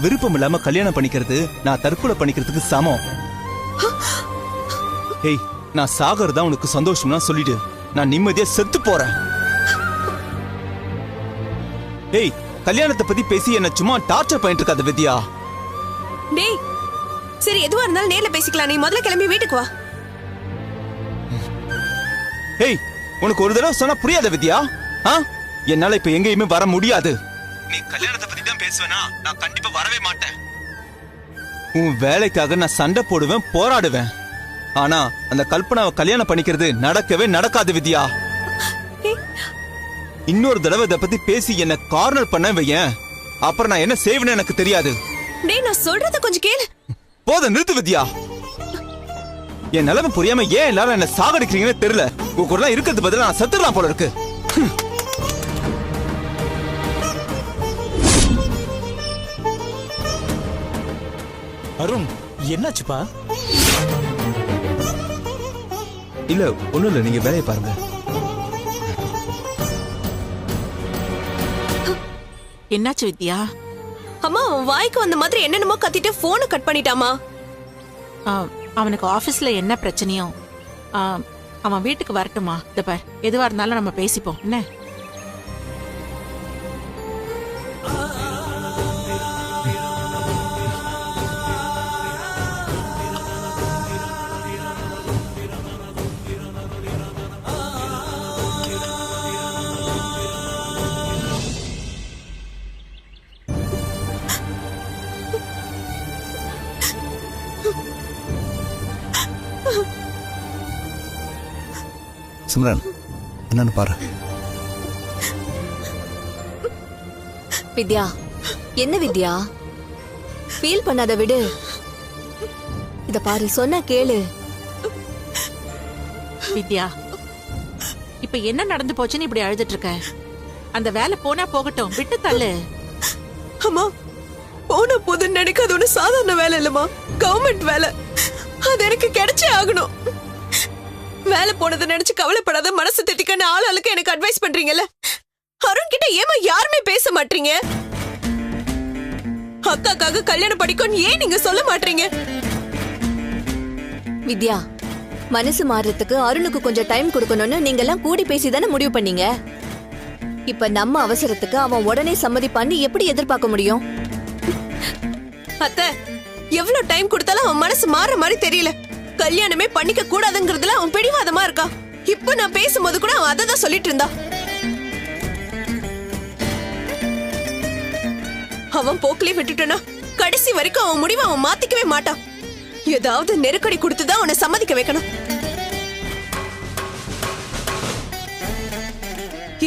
விருப்பம் இல்லாம கல்யாணம் பண்ணிக்கிறது நான் தற்கொலை பண்ணிக்கிறதுக்கு சமம். ஏய், நான் சாகறதா உனக்கு சந்தோஷம்னா சொல்லிடு, நான் நிம்மதியா செத்து போறேன். ஏய், கல்யாணத்தை பத்தி பேசி என்ன சும்மா டார்ச்சர் பண்ணிட்டு இருக்காத வித்யா. டேய், சரி எதுவா இருந்தாலும் நேர்ல பேசிக்கலாம். நீ முதல்ல கிளம்பி வீட்டுக்கு வா. ஏய், உனக்கு ஒரு தடவை சொன்னா புரியாத வித்யா. என்னால இப்ப எங்கேயுமே வர முடியாது. நீ கல்யாணத்தை பத்தி தான் பேசுவேனா, நான் கண்டிப்பா வரவே மாட்டேன். உன் வேலைக்காக நான் சண்டை போடுவேன், போராடுவேன். ஆனா அந்த கல்பனாவை கல்யாணம் பண்ணிக்கிறது நடக்கவே நடக்காது வித்யா. இன்னொரு தடவை இதை பத்தி பேசி என்ன கார்னர் பண்ண வையேன், அப்புறம் நான் என்ன செய்வேன்னு எனக்கு தெரியாது. டேய், நான் சொல்றத கொஞ்சம் கேளு. போத நிறுத்து வித்யா. என் நிலைமை புரியாம ஏன் எல்லாரும் என்ன சாகடிக்கிறீங்கன்னு தெரியல. உங்க கூட இருக்கிறது பதிலா நான் செத்துடலாம் போல இருக்கு. அருண், என்னாச்சுப்பா? இல்ல ஒண்ணும் இல்ல, நீங்க வேலையை பாருங்க. என்னாச்சு வித்யா? அம்மா, வாய்க்கு வந்த மாதிரி என்னென்னமோ கத்திட்டு போனை கட் பண்ணிட்டாமா. அவனுக்கு ஆபீஸ்ல என்ன பிரச்சனையோ அவன் வீட்டுக்கு வரட்டுமா? இத பார், எதுவா இருந்தாலும் நம்ம பேசிப்போம் என்ன? சிம்ரன், என்னன்னு பாரு. வித்யா, என்ன வித்யா? ஃபீல் பண்ணாத, விடு. இத பாரு, சொன்னா கேளு. வித்யா, இப்ப என்ன நடந்து போச்சுன்னு இப்படி அழுதுட்டு இருக்க? அந்த வேலை போனா போகட்டும், விட்டு தள்ளு. அம்மா, போன போதுன்னு நினைக்காத ஒண்ணு சாதாரண வேலை இல்லம்மா, கவர்மெண்ட் வேலை. அது எனக்கு கிடைச்சே ஆகணும். வேலை போனதை நினைச்சு கவலைப்படாத, மனசு திட்டிக்கன்னு ஆளுக்கு எனக்கு அட்வைஸ் பண்றீங்கல்ல. அருண் கிட்ட ஏமா யாருமே பேச மாட்டீங்க? அக்காக்காக கல்யாணம் படிக்கும் ஏன் நீங்க சொல்ல மாட்டீங்க? வித்யா, மனசு மாறுறதுக்கு அருணுக்கு கொஞ்சம் டைம் கொடுக்கணும்னு நீங்க எல்லாம் கூடி பேசிதானே முடிவு பண்ணீங்க. இப்ப நம்ம அவசரத்துக்கு அவன் உடனே சம்மதிப்பான்னு எப்படி எதிர்பார்க்க முடியும்? அத்தை, எவ்வளவு டைம் கொடுத்தாலும் அவன் மனசு மாற மாதிரி தெரியல. கல்யாணமே பண்ணிக்க கூடாதுங்கிறதுல அவன் பிடிவாதமா இருக்கா. இப்ப நான் பேசும்போது கூட அவன் அததான் சொல்லிட்டு இருந்தா. அவன் போக்கிலே விட்டுட்டனா கடைசி வரைக்கும் அவன் முடிவை அவன் மாத்திக்கவே மாட்டான். ஏதாவது நெருக்கடி கொடுத்துதான் அவனை சம்மதிக்க வைக்கணும்.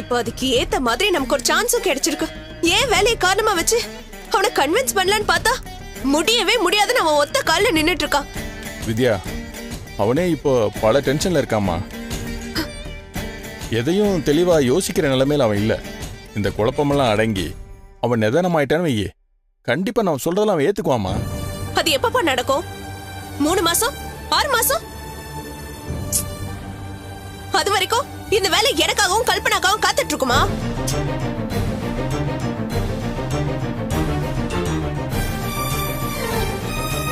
இப்ப அதுக்கு ஏத்த மாதிரி நமக்கு ஒரு சான்ஸும் கிடைச்சிருக்கு. ஏன் வேலையை காரணமா வச்சு அவனை கன்வின்ஸ் பண்ணலான்னு பார்த்தா முடியவே முடியாதுன்னு அவன் ஒத்த கால்ல நின்னுட்டு இருக்கான். வித்யா, அவனே இப்போ பல டென்ஷன்ல இருக்காமா. எதையும் தெளிவா யோசிக்கிற நிலைமையில அவன் இல்ல. இந்த குழப்பமெல்லாம் அடங்கி அவன் நிதானமாயிட்டான்னு வையே, கண்டிப்பா நான் சொல்றதெல்லாம் அவன் ஏத்துக்குவாமா. அது எப்பப்பா நடக்கும்? 3 மாசம், 6 மாசம்? அது வரைக்கும் இந்த வேலை எனக்காகவும் கல்பனாக்காகவும் காத்துட்டு இருக்குமா?